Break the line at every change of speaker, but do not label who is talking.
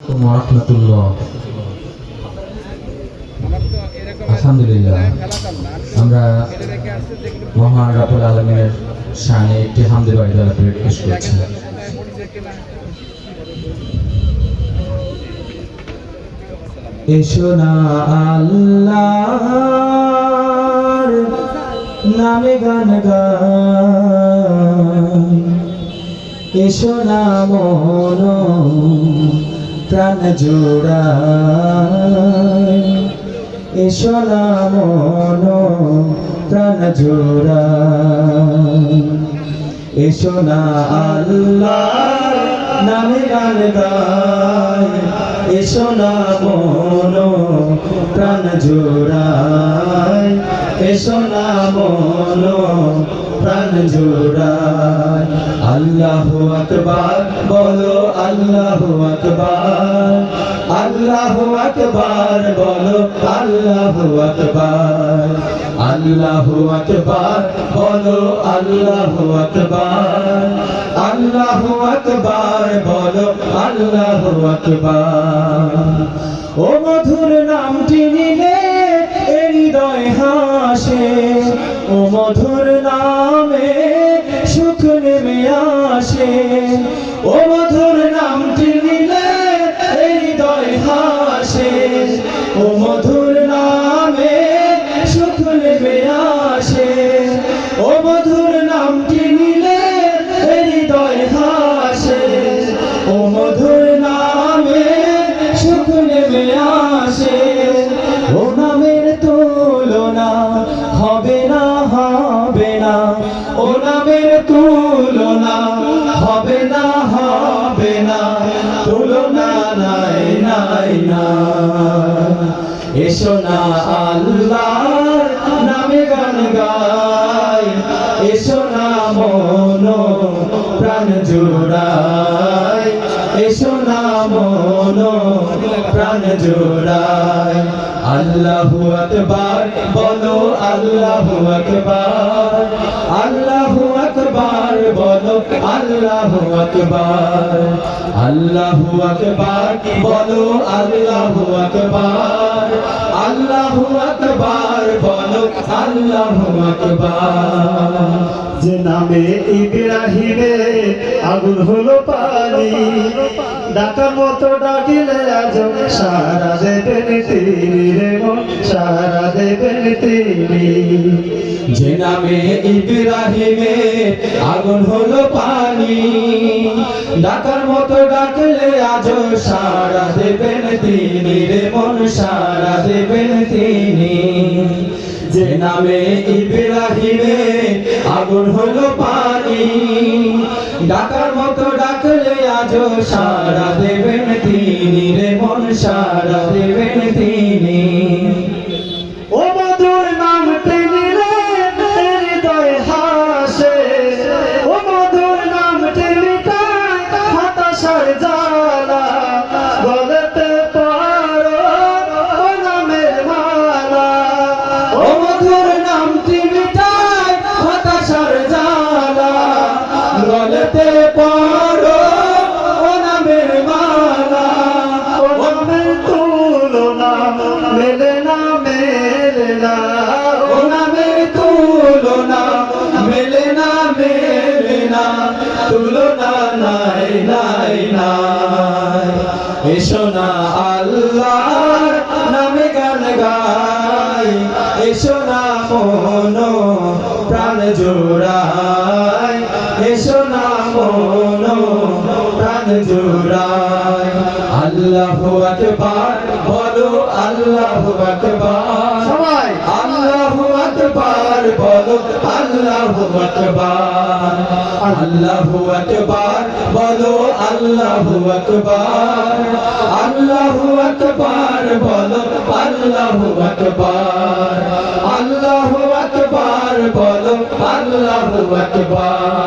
রাহমাতুল্লাহ। আলহামদুলিল্লাহ, আমরা মহান রব্বুল আলামিনের শানে একটি হামদে বাড়ি পেশ করছি। এসো না আল্লাহর নামে গান গাই, এসো না মন প্রাণ জোড়াই, এসো না মন প্রাণ জোড়াই, এসো না আল্লাহর নামে গান গাই, এসো না মন প্রাণ জোড়াই, এসো না মন প্রাণ জোড়াই। আল্লাহু আকবার বলো, আল্লাহু আকবার, আল্লাহু আকবার বলো, আল্লাহু আকবার, আল্লাহু আকবার বলো, আল্লাহু আকবার, আল্লাহু আকবার বলো, আল্লাহু আকবার। ও মধুর নামটি নিলে হৃদয় হাসে, ও মধুর নামে সুখ নেমে আসে, ও মধুর নামটি নিলে হৃদয় হাসে, ও মধুর নামে সুখ নেমে আসে, ও মধুর নামটি নিলে হৃদয় হাসে, ও মধুর নামে সুখ নেমে আসে। ও নামের তুলনা হবে না, হবে না, ও নামের তুলনা হবে না, হবে না, তুলনা নাই নাই না। এসো না আল্লাহর নামে গান গাই, এসো না মন প্রাণ জোড়াই, এসো না মন প্রাণ জোড়াই। আল্লাহু আকবার বলো, আল্লাহু আকবার, আল্লাহু আকবার বলো, আল্লাহু আকবার, আল্লাহু আকবার বলো, আল্লাহু আকবার, আল্লাহু আকবার বলো, আল্লাহু আকবার।
যে নামে ইব্রাহিমে আগুন হলো পানি, ডাকার মতো ডাকিলে আজ সারা দেবেন তিনি রে মন, সারা দেবেন তিনি।
যে নামে ইব্রাহিমে আগুন হলো পানি, ডাকার মতো ডাকলে আজ সারা দেবেন তিনি রে মন, সারা দেবেন তিনি। যে নামে ইব্রাহিমে আগুন হলো পানি, ডাকার মতো ডাকলে আজ সারা দেবেন তিনি রে মন, সারা দেবেন তিনি।
ও মধুর নামটি নিলে হৃদয় হাসে, ও মধুর নামটি মিটায় হতাশার জ্বালা, বলতে পারো ও নামের মালা।
ও মধুর নামটি মিটায় হতাশার জ্বালা, বলতে পারো ও নামের মালা।
ও নামের তুলনা মেলে না, মেলে না,
ও নামের তুলনা মেলে না, মেলে না, তুলনা নাই নাই নাই। এসো না আল্লাহর নামে গান গাই, এসো না মন প্রাণ জোড়াই, এসো না মন প্রাণ জোড়াই। আল্লাহু আকবার বলো, আল্লাহু আকবার,
সবাই
আল্লাহু আকবার বলো, আল্লাহু আকবার, আল্লাহু আকবার বলো, আল্লাহু আকবার, আল্লাহু আকবার বলো, আল্লাহু আকবার, আল্লাহু আকবার বলো, আল্লাহু আকবার।